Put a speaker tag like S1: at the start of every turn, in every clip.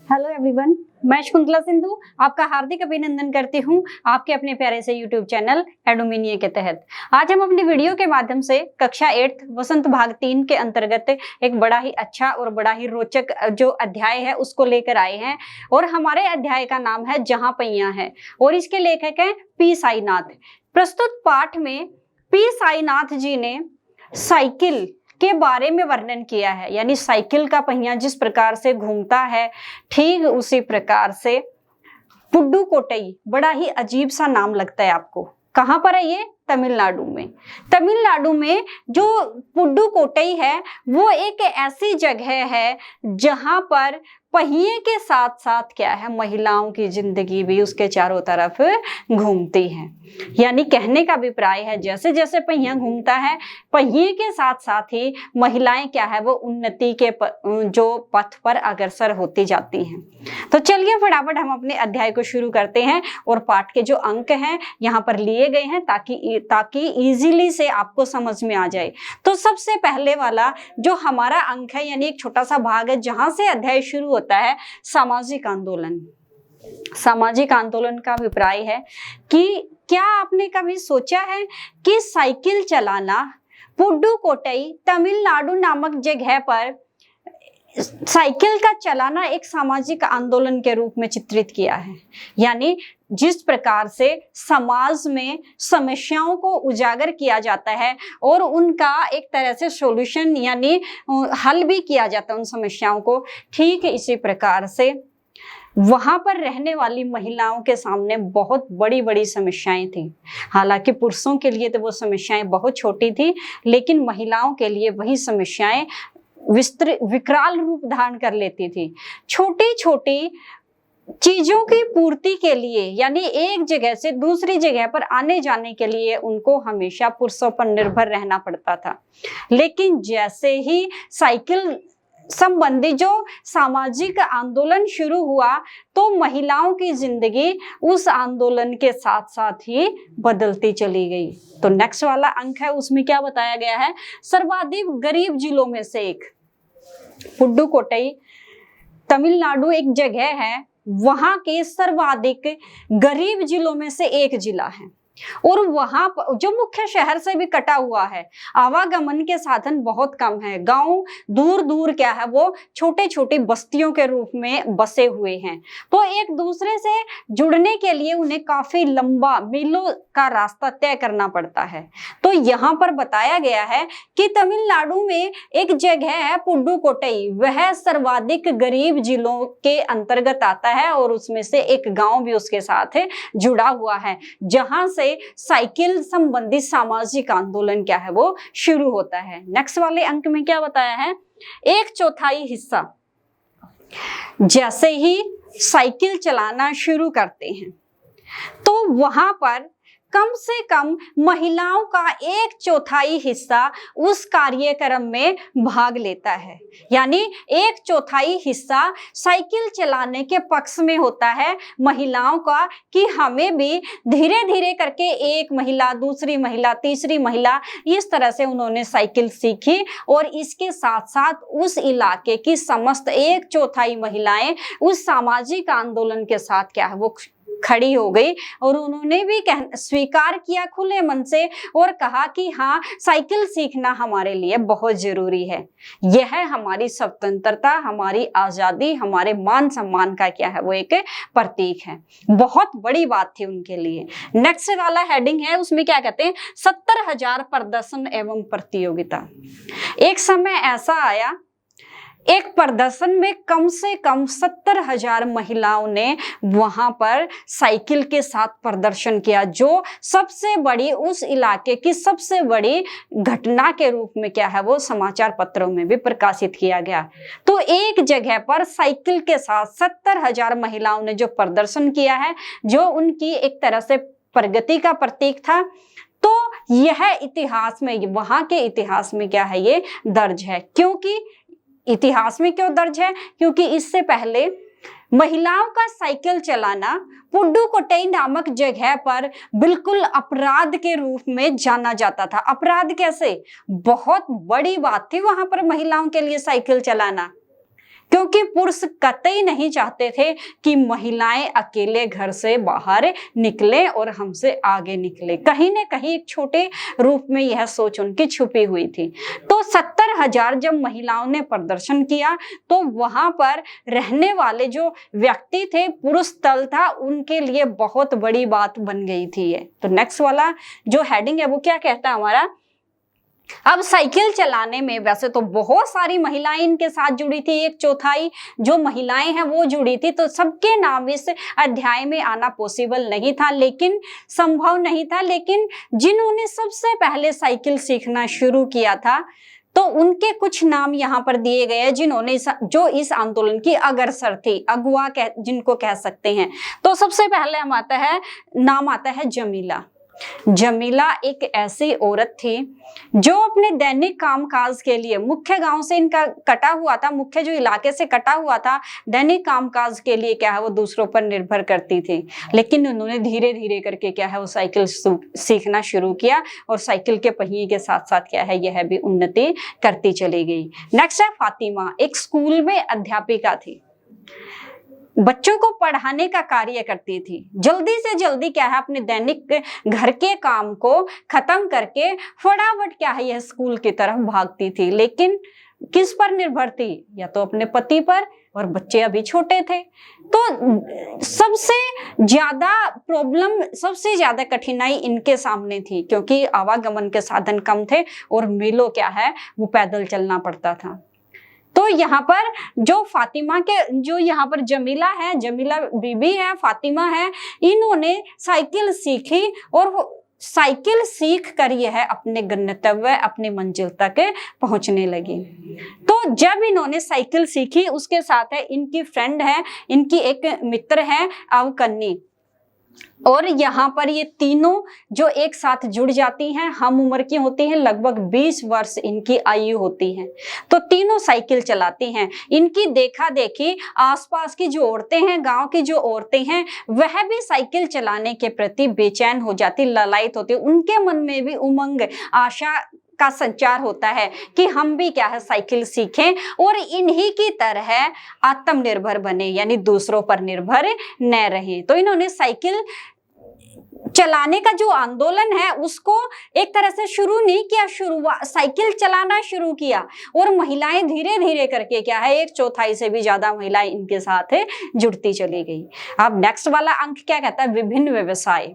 S1: Hello everyone, मैं शकुंतला सिंधु आपका हार्दिक अभिनंदन करती हूं आपके अपने प्यारे से यूट्यूब चैनल एडोमिनिया के तहत। आज हम अपनी वीडियो के माध्यम से कक्षा 8 वसंत भाग 3 के अंतर्गत एक बड़ा ही अच्छा और बड़ा ही रोचक जो अध्याय है उसको लेकर आए हैं और हमारे अध्याय का नाम है जहां पैया है और इसके लेखक हैं पी साईनाथ। प्रस्तुत पाठ में पी साईनाथ जी ने साइकिल के बारे में वर्णन किया है, यानी साइकिल का पहिया जिस प्रकार से घूमता है ठीक उसी प्रकार से पुडुकोट्टई, बड़ा ही अजीब सा नाम लगता है आपको। कहां पर है ये? तमिलनाडु में। तमिलनाडु में जो पुडुकोट्टई है वो एक ऐसी जगह है जहां पर पहिए के साथ साथ क्या है, महिलाओं की जिंदगी भी उसके चारों तरफ घूमती है। यानी कहने का अभिप्राय है जैसे जैसे पहिया घूमता है पहिए के साथ साथ ही महिलाएं क्या है वो उन्नति के जो पथ पर अग्रसर होती जाती हैं। तो चलिए फटाफट हम अपने अध्याय को शुरू करते हैं और पाठ के जो अंक हैं यहाँ पर लिए गए हैं ताकि इजीली से आपको समझ में आ जाए। तो सबसे पहले वाला जो हमारा अंक है, यानी एक छोटा सा भाग है जहां से अध्याय शुरू होता है, सामाजिक आंदोलन। सामाजिक आंदोलन का अभिप्राय है कि क्या आपने कभी सोचा है कि साइकिल चलाना पुडुकोट्टई तमिलनाडु नामक जगह पर साइकिल का चलाना एक सामाजिक आंदोलन के रूप में चित्रित किया है। यानी जिस प्रकार से समाज में समस्याओं को उजागर किया जाता है और उनका एक तरह से सॉल्यूशन यानी हल भी किया जाता है उन समस्याओं को, ठीक इसी प्रकार से वहां पर रहने वाली महिलाओं के सामने बहुत बड़ी बड़ी समस्याएं थी। हालांकि पुरुषों के लिए तो वो समस्याएं बहुत छोटी थी, लेकिन महिलाओं के लिए वही समस्याएं विकराल रूप धारण कर लेती थी। छोटी छोटी चीजों की पूर्ति के लिए, यानी एक जगह से दूसरी जगह पर आने जाने के लिए उनको हमेशा पुरुषों पर निर्भर रहना पड़ता था। लेकिन जैसे ही साइकिल संबंधी जो सामाजिक आंदोलन शुरू हुआ तो महिलाओं की जिंदगी उस आंदोलन के साथ साथ ही बदलती चली गई। तो नेक्स्ट वाला अंक है, उसमें क्या बताया गया है? सर्वाधिक गरीब जिलों में से एक पुडुकोट्टई तमिलनाडु एक जगह है, वहां के सर्वाधिक गरीब जिलों में से एक जिला है और वहां जो मुख्य शहर से भी कटा हुआ है, आवागमन के साधन बहुत कम है। गांव दूर दूर क्या है वो छोटे छोटी बस्तियों के रूप में बसे हुए हैं। तो एक दूसरे से जुड़ने के लिए उन्हें काफी लंबा मीलों का रास्ता तय करना पड़ता है। तो यहाँ पर बताया गया है कि तमिलनाडु में एक जगह है पुडुकोट्टई, वह सर्वाधिक गरीब जिलों के अंतर्गत आता है और उसमें से एक गांव भी उसके साथ जुड़ा हुआ है जहां से साइकिल संबंधी सामाजिक आंदोलन क्या है वो शुरू होता है। नेक्स्ट वाले अंक में क्या बताया है? 1/4 हिस्सा जैसे ही साइकिल चलाना शुरू करते हैं तो वहां पर कम से कम महिलाओं का 1/4 हिस्सा उस कार्यक्रम में भाग लेता है। यानी 1/4 हिस्सा साइकिल चलाने के पक्ष में होता है महिलाओं का, कि हमें भी धीरे धीरे करके एक महिला, दूसरी महिला, तीसरी महिला, इस तरह से उन्होंने साइकिल सीखी और इसके साथ साथ उस इलाके की समस्त 1/4 महिलाएं उस सामाजिक आंदोलन के साथ क्या है वो खड़ी हो गई और उन्होंने भी स्वीकार किया खुले मन से और कहा कि हाँ, साइकिल सीखना हमारे लिए बहुत जरूरी है। यह हमारी स्वतंत्रता, हमारी आजादी, हमारे मान सम्मान का क्या है वो एक प्रतीक है। बहुत बड़ी बात थी उनके लिए। नेक्स्ट वाला हेडिंग है, उसमें क्या कहते हैं? 70,000 प्रदर्शन एवं प्रतियोगिता। एक समय ऐसा आया, एक प्रदर्शन में कम से कम 70,000 महिलाओं ने वहां पर साइकिल के साथ प्रदर्शन किया, जो सबसे बड़ी उस इलाके की सबसे बड़ी घटना के रूप में क्या है वो समाचार पत्रों में भी प्रकाशित किया गया। तो एक जगह पर साइकिल के साथ 70,000 महिलाओं ने जो प्रदर्शन किया है, जो उनकी एक तरह से प्रगति का प्रतीक था। तो यह इतिहास में, वहां के इतिहास में क्या है ये दर्ज है। क्योंकि इतिहास में क्यों दर्ज है? क्योंकि इससे पहले महिलाओं का साइकिल चलाना पुडुकोट्टई नामक जगह पर बिल्कुल अपराध के रूप में जाना जाता था। अपराध कैसे? बहुत बड़ी बात थी वहां पर महिलाओं के लिए साइकिल चलाना। क्योंकि पुरुष कतई नहीं चाहते थे कि महिलाएं अकेले घर से बाहर निकले और हमसे आगे निकले। कहीं न कहीं एक छोटे रूप में यह सोच उनकी छुपी हुई थी। तो 70,000 जब महिलाओं ने प्रदर्शन किया तो वहां पर रहने वाले जो व्यक्ति थे, पुरुष तल था, उनके लिए बहुत बड़ी बात बन गई थी ये। तो नेक्स्ट वाला जो हेडिंग है वो क्या कहता है हमारा, अब साइकिल चलाने में वैसे तो बहुत सारी महिलाएं इनके साथ जुड़ी थी, 1/4 जो महिलाएं हैं वो जुड़ी थी, तो सबके नाम इस अध्याय में आना पॉसिबल नहीं था, लेकिन संभव नहीं था। लेकिन जिन्होंने सबसे पहले साइकिल सीखना शुरू किया था तो उनके कुछ नाम यहाँ पर दिए गए हैं, जिन्होंने जो इस आंदोलन की अग्रसर थी, अगुआ जिनको कह सकते हैं। तो सबसे पहले नाम आता है जमीला। जमीला एक ऐसी औरत थी जो अपने दैनिक कामकाज के लिए मुख्य गांव से इनका कटा हुआ था, मुख्य जो इलाके से कटा हुआ था, दैनिक कामकाज के लिए क्या है वो दूसरों पर निर्भर करती थी। लेकिन उन्होंने धीरे धीरे करके क्या है वो साइकिल सीखना शुरू किया और साइकिल के पहिए के साथ साथ क्या है यह भी उन्नति करती चली गई। नेक्स्ट है फातिमा, एक स्कूल में अध्यापिका थी, बच्चों को पढ़ाने का कार्य करती थी। जल्दी से जल्दी क्या है अपने दैनिक घर के काम को खत्म करके फटाफट क्या है यह स्कूल की तरफ भागती थी। लेकिन किस पर निर्भर थी, या तो अपने पति पर, और बच्चे अभी छोटे थे। तो सबसे ज्यादा प्रॉब्लम, सबसे ज्यादा कठिनाई इनके सामने थी, क्योंकि आवागमन के साधन कम थे और मीलों क्या है वो पैदल चलना पड़ता था। तो यहाँ पर जो फातिमा के, जो यहाँ पर जमीला है, जमीला बीबी है, फातिमा है, इन्होंने साइकिल सीखी और साइकिल सीख कर यह अपने गंतव्य, अपनी मंजिल तक पहुंचने लगी। तो जब इन्होंने साइकिल सीखी उसके साथ है इनकी फ्रेंड है, इनकी एक मित्र है अवकन्नी, और यहाँ पर ये तीनों जो एक साथ जुड़ जाती हैं, हम उम्र की होती हैं, लगभग 20 वर्ष इनकी आयु होती है। तो तीनों साइकिल चलाती हैं। इनकी देखा देखी आसपास की जो औरतें हैं, गांव की जो औरतें हैं, वह भी साइकिल चलाने के प्रति बेचैन हो जाती, ललायित होती। उनके मन में भी उमंग, आशा का संचार होता है कि हम भी क्या है साइकिल सीखें और इन्हीं की तरह आत्मनिर्भर बने, यानी दूसरों पर निर्भर न रहें। तो इन्होंने साइकिल चलाने का जो आंदोलन है उसको एक तरह से शुरू नहीं किया, साइकिल चलाना शुरू किया और महिलाएं धीरे धीरे करके क्या है 1/4 से भी ज्यादा महिलाएं इनके साथ जुड़ती चली गई। अब नेक्स्ट वाला अंक क्या कहता है, विभिन्न व्यवसाय।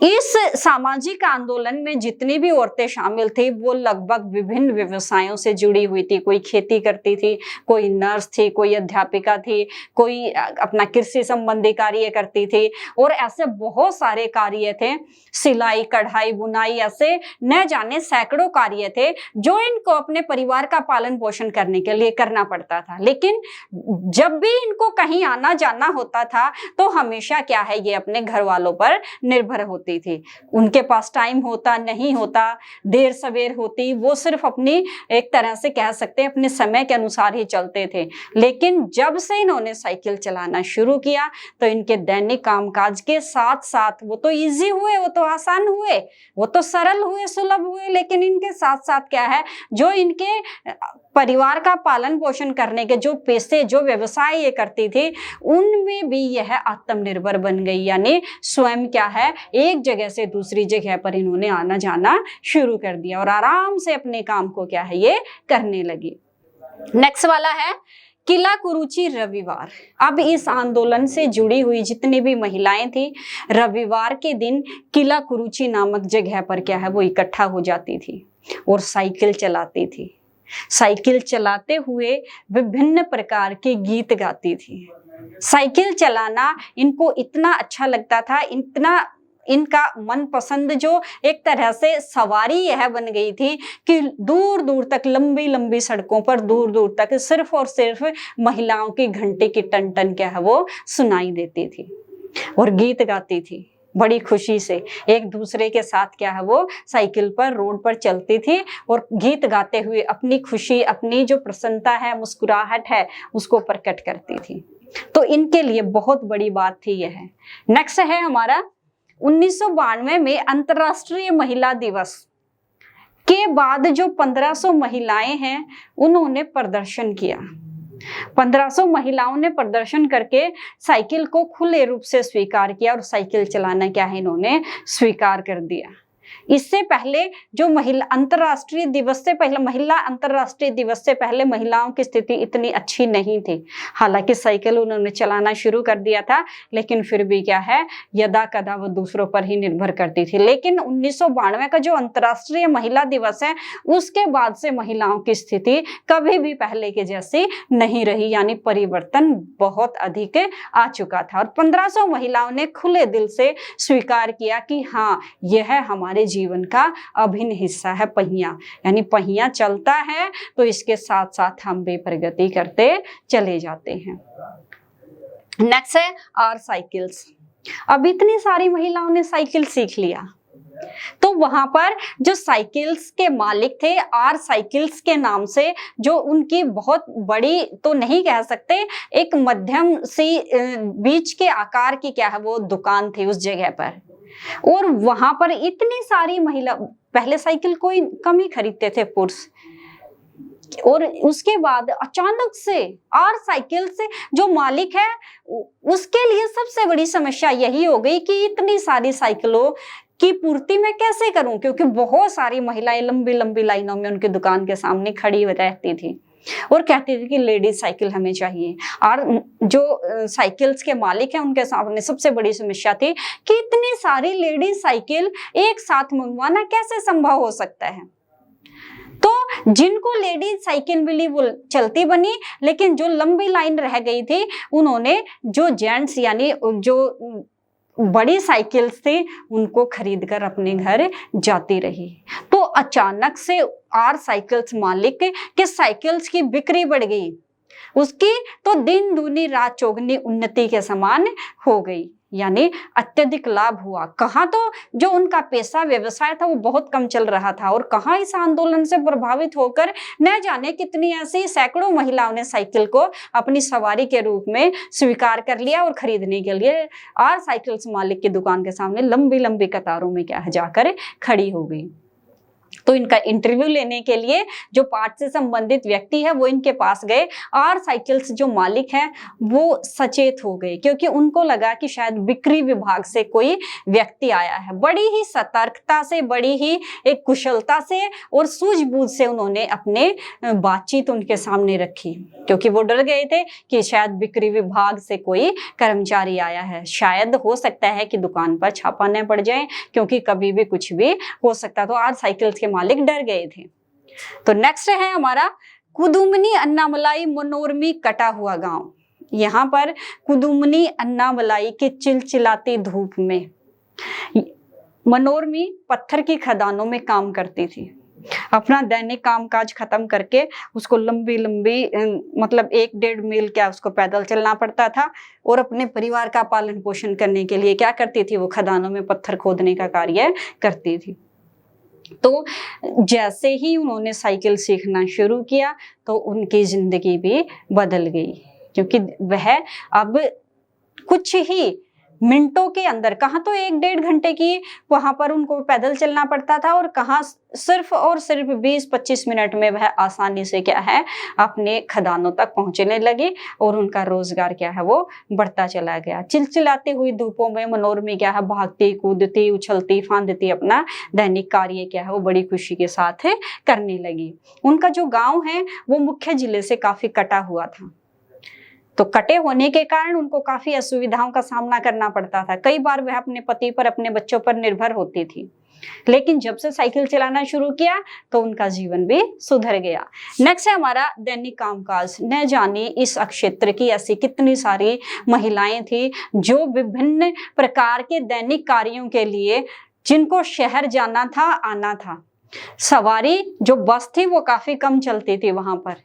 S1: इस सामाजिक आंदोलन में जितनी भी औरतें शामिल थी वो लगभग विभिन्न व्यवसायों से जुड़ी हुई थी। कोई खेती करती थी, कोई नर्स थी, कोई अध्यापिका थी, कोई अपना कृषि संबंधी कार्य करती थी, और ऐसे बहुत सारे कार्य थे, सिलाई, कढ़ाई, बुनाई, ऐसे न जाने सैकड़ों कार्य थे जो इनको अपने परिवार का पालन पोषण करने के लिए करना पड़ता था। लेकिन जब भी इनको कहीं आना जाना होता था तो हमेशा क्या है ये अपने घर वालों पर निर्भर होती थी। उनके पास टाइम होता नहीं होता, देर सवेर होती, वो सिर्फ अपनी एक तरह से कह सकते हैं अपने समय के अनुसार ही चलते थे। लेकिन जब से इन्होंने साइकिल चलाना शुरू किया तो इनके दैनिक कामकाज के साथ साथ वो तो इजी हुए, वो तो आसान हुए, वो तो सरल हुए, सुलभ हुए, लेकिन इनके साथ साथ क्या है जो इनके परिवार का पालन पोषण करने के जो पैसे, जो व्यवसाय ये करती थी, उनमें भी यह आत्मनिर्भर बन गई। यानी स्वयं क्या है एक जगह से दूसरी जगह पर इन्होंने आना जाना शुरू कर दिया और आराम से अपने काम को क्या है ये करने लगी। नेक्स्ट वाला है किला कुरुचि रविवार। अब इस आंदोलन से जुड़ी हुई जितनी भी महिलाएं थी, रविवार के दिन किला कुरुचि नामक जगह पर क्या है वो इकट्ठा हो जाती थी और साइकिल चलाती थी। साइकिल चलाते हुए विभिन्न प्रकार के गीत गाती थी। साइकिल चलाना इनको इतना अच्छा लगता था, इतना इनका मनपसंद जो एक तरह से सवारी यह बन गई थी कि दूर दूर तक, लंबी लंबी सड़कों पर दूर दूर तक सिर्फ और सिर्फ महिलाओं की घंटे की टन टन क्या है वो सुनाई देती थी और गीत गाती थी। बड़ी खुशी से एक दूसरे के साथ क्या है वो साइकिल पर रोड पर चलती थी और गीत गाते हुए अपनी खुशी, अपनी जो प्रसन्नता है, मुस्कुराहट है, उसको प्रकट करती थी। तो इनके लिए बहुत बड़ी बात थी यह। नेक्स्ट है हमारा 1992 में अंतर्राष्ट्रीय महिला दिवस के बाद जो 1500 महिलाएं हैं उन्होंने प्रदर्शन किया। 1500 महिलाओं ने प्रदर्शन करके साइकिल को खुले रूप से स्वीकार किया और साइकिल चलाना क्या है इन्होंने स्वीकार कर दिया। इससे पहले जो महिला अंतर्राष्ट्रीय दिवस से पहले महिलाओं की स्थिति इतनी अच्छी नहीं थी। हालांकि साइकिल उन्होंने चलाना शुरू कर दिया था, लेकिन फिर भी क्या है, यदा कदा वो दूसरों पर ही निर्भर करती थी। लेकिन 1992 का जो अंतर्राष्ट्रीय महिला दिवस है, उसके बाद से महिलाओं की स्थिति कभी भी पहले के जैसी नहीं रही, यानी परिवर्तन बहुत अधिक आ चुका था। और 1500 महिलाओं ने खुले दिल से स्वीकार किया कि हाँ, यह हमारे जीवन का अभिन्न हिस्सा है। पहिया, यानी पहिया चलता है तो इसके साथ साथ हम भी प्रगति करते चले जाते हैं। नेक्स्ट है आर साइकिल्स। अब इतनी सारी महिलाओं ने साइकिल सीख लिया, तो वहां पर जो साइकिल्स के मालिक थे, आर साइकिल्स के नाम से, जो उनकी बहुत बड़ी तो नहीं कह सकते, एक मध्यम सी बीच के आकार की क्या है वो दुकान थी उस जगह पर। और वहां पर इतनी सारी महिला, पहले साइकिल कोई कम ही खरीदते थे पुरुष, और उसके बाद अचानक से आर साइकिल से जो मालिक है उसके लिए सबसे बड़ी समस्या यही हो गई कि इतनी सारी साइकिलों की पूर्ति मैं कैसे करूं, क्योंकि बहुत सारी महिलाएं लंबी लंबी लाइनों में उनकी दुकान के सामने खड़ी रहती थी और कहती थी कि लेडीज साइकिल हमें चाहिए। और जो साइकिल्स के मालिक हैं उनके सामने सबसे बड़ी समस्या थी कि इतनी सारी लेडीज साइकिल एक साथ मंगवाना कैसे संभव हो सकता है। तो जिनको लेडीज साइकिल मिली वो चलती बनी, लेकिन जो लंबी लाइन रह गई थी उन्होंने जो जेंट्स यानी जो बड़ी साइकिल्स थी उनको खरीद कर अपने घर जाती रही। तो अचानक से आर साइकिल्स मालिक के साइकिल्स की बिक्री बढ़ गई, उसकी तो दिन दूनी रात चौगनी उन्नति के समान हो गई, यानी अत्यधिक लाभ हुआ। कहाँ तो जो उनका पेशा व्यवसाय था वो बहुत कम चल रहा था, और कहाँ इस आंदोलन से प्रभावित होकर न जाने कितनी ऐसी सैकड़ों महिलाओं ने साइकिल को अपनी सवारी के रूप में स्वीकार कर लिया और खरीदने के लिए आर साइकिल्स मालिक की दुकान के सामने लंबी लंबी कतारों में क्या है जाकर खड़ी हो गई। तो इनका इंटरव्यू लेने के लिए जो पाठ से संबंधित व्यक्ति है वो इनके पास गए। आर साइकिल्स जो मालिक है वो सचेत हो गए, क्योंकि उनको लगा कि शायद बिक्री विभाग से कोई व्यक्ति आया है। बड़ी ही सतर्कता से, बड़ी ही एक कुशलता से और सूझबूझ से उन्होंने अपने बातचीत उनके सामने रखी, क्योंकि वो डर गए थे कि शायद बिक्री विभाग से कोई कर्मचारी आया है, शायद हो सकता है कि दुकान पर छापा न पड़ जाए, क्योंकि कभी भी कुछ भी हो सकता। तो आर साइकिल्स के मालिक डर गए थे। तो नेक्स्ट है हमारा कुदुमनी अन्नामलाई मनोरमी कटा हुआ गांव। यहां पर कुदुमनी अन्नामलाई के चिलचिलाती धूप में मनोरमी पत्थर की खदानों में काम करती थी। अपना दैनिक कामकाज खत्म करके उसको लंबी लंबी मतलब 1-1.5 मील क्या उसको पैदल चलना पड़ता था, और अपने परिवार का पालन पोषण करने के लिए क्या करती थी, वो खदानों में पत्थर खोदने का कार्य करती थी। तो जैसे ही उन्होंने साइकिल सीखना शुरू किया तो उनकी जिंदगी भी बदल गई, क्योंकि वह अब कुछ ही मिनटों के अंदर, कहाँ तो 1-1.5 घंटे की वहां पर उनको पैदल चलना पड़ता था, और कहाँ सिर्फ और सिर्फ 20-25 मिनट में वह आसानी से क्या है अपने खदानों तक पहुंचने लगी, और उनका रोजगार क्या है वो बढ़ता चला गया। चिलचिलाती हुई धूपों में मनोरमी क्या है भागती कूदती उछलती फांदती अपना दैनिक कार्य क्या है वो बड़ी खुशी के साथ करने लगी। उनका जो गाँव है वो मुख्य जिले से काफी कटा हुआ था, तो कटे होने के कारण उनको काफी असुविधाओं का सामना करना पड़ता था। कई बार वह अपने पति पर, अपने बच्चों पर निर्भर होती थी, लेकिन जब से साइकिल चलाना शुरू किया तो उनका जीवन भी सुधर गया। नेक्स्ट है हमारा दैनिक कामकाज। न जाने इस क्षेत्र की ऐसी कितनी सारी महिलाएं थी जो विभिन्न प्रकार के दैनिक कार्यों के लिए, जिनको शहर जाना था, आना था, सवारी जो बस थी वो काफी कम चलती थी वहां पर,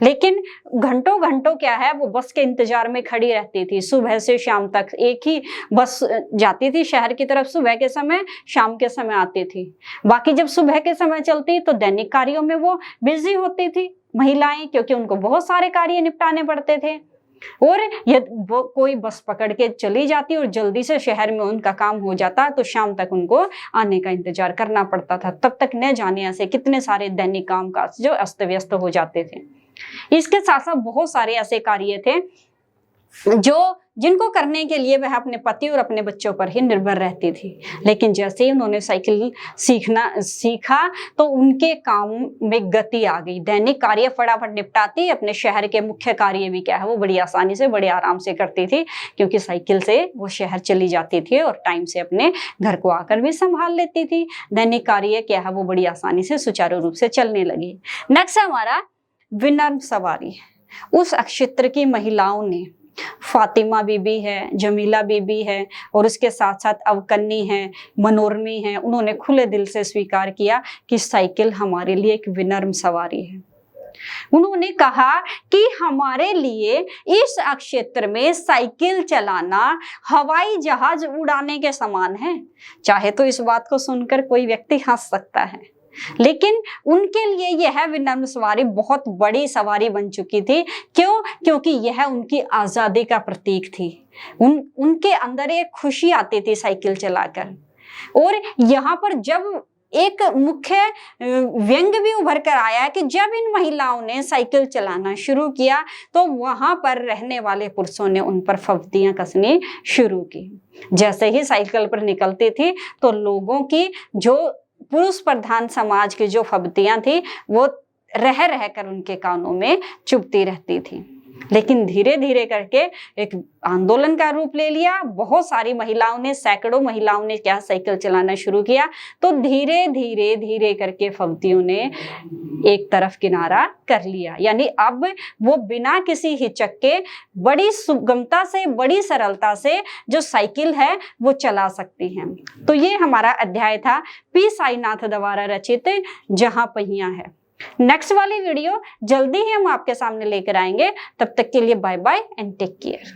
S1: लेकिन घंटों घंटों क्या है वो बस के इंतजार में खड़ी रहती थी। सुबह से शाम तक एक ही बस जाती थी शहर की तरफ, सुबह के समय, शाम के समय आती थी। बाकी जब सुबह के समय चलती तो दैनिक कार्यों में वो बिजी होती थी महिलाएं, क्योंकि उनको बहुत सारे कार्य निपटाने पड़ते थे। और यदि वो कोई बस पकड़ के चली जाती और जल्दी से शहर में उनका काम हो जाता तो शाम तक उनको आने का इंतजार करना पड़ता था। तब तक न जाने ऐसे कितने सारे दैनिक कामकाज जो अस्त व्यस्त हो जाते थे। इसके साथ साथ बहुत सारे ऐसे कार्य थे जिनको करने के लिए वह अपने पति और अपने बच्चों पर ही निर्भर रहती थी। लेकिन जैसे ही उन्होंने साइकिल सीखा तो उनके काम में गति आ गई। दैनिक कार्य फटाफट निपटाती, अपने शहर के मुख्य कार्य भी क्या है वो बड़ी आसानी से, बड़े आराम से करती थी, क्योंकि साइकिल से वो शहर चली जाती थी और टाइम से अपने घर को आकर भी संभाल लेती थी। दैनिक कार्य क्या है वो बड़ी आसानी से सुचारू रूप से चलने लगी। नेक्स्ट है हमारा विनम्र सवारी। उस क्षेत्र की महिलाओं ने, फातिमा बीबी है, जमीला बीबी है और उसके साथ साथ अवकन्नी है, मनोरमी है, उन्होंने खुले दिल से स्वीकार किया कि साइकिल हमारे लिए एक विनम्र सवारी है। उन्होंने कहा कि हमारे लिए इस क्षेत्र में साइकिल चलाना हवाई जहाज उड़ाने के समान है। चाहे तो इस बात को सुनकर कोई व्यक्ति हंस सकता है, लेकिन उनके लिए यह विनम्र सवारी बहुत बड़ी सवारी बन चुकी थी। क्यों? क्योंकि यह उनकी आजादी का प्रतीक थी। उनके अंदर एक खुशी आती थी साइकिल चलाकर। और यहाँ पर जब एक मुख्य व्यंग भी उभर कर आया कि जब इन महिलाओं ने साइकिल चलाना शुरू किया तो वहां पर रहने वाले पुरुषों ने उन पर फफ्तियां कसनी शुरू की। जैसे ही साइकिल पर निकलती थी तो लोगों की, जो पुरुष प्रधान समाज की जो फब्तियां थी वो रह रहकर उनके कानों में चुभती रहती थी। लेकिन धीरे धीरे करके एक आंदोलन का रूप ले लिया। बहुत सारी महिलाओं ने, सैकड़ों महिलाओं ने क्या साइकिल चलाना शुरू किया। तो धीरे धीरे धीरे करके फब्तियों ने एक तरफ किनारा कर लिया। यानी अब वो बिना किसी हिचक के बड़ी सुगमता से, बड़ी सरलता से जो साइकिल है वो चला सकती हैं। तो ये हमारा अध्याय था पी साईनाथ द्वारा रचित जहां पहिया है। नेक्स्ट वाली वीडियो जल्दी ही हम आपके सामने लेकर आएंगे। तब तक के लिए bye bye and take care.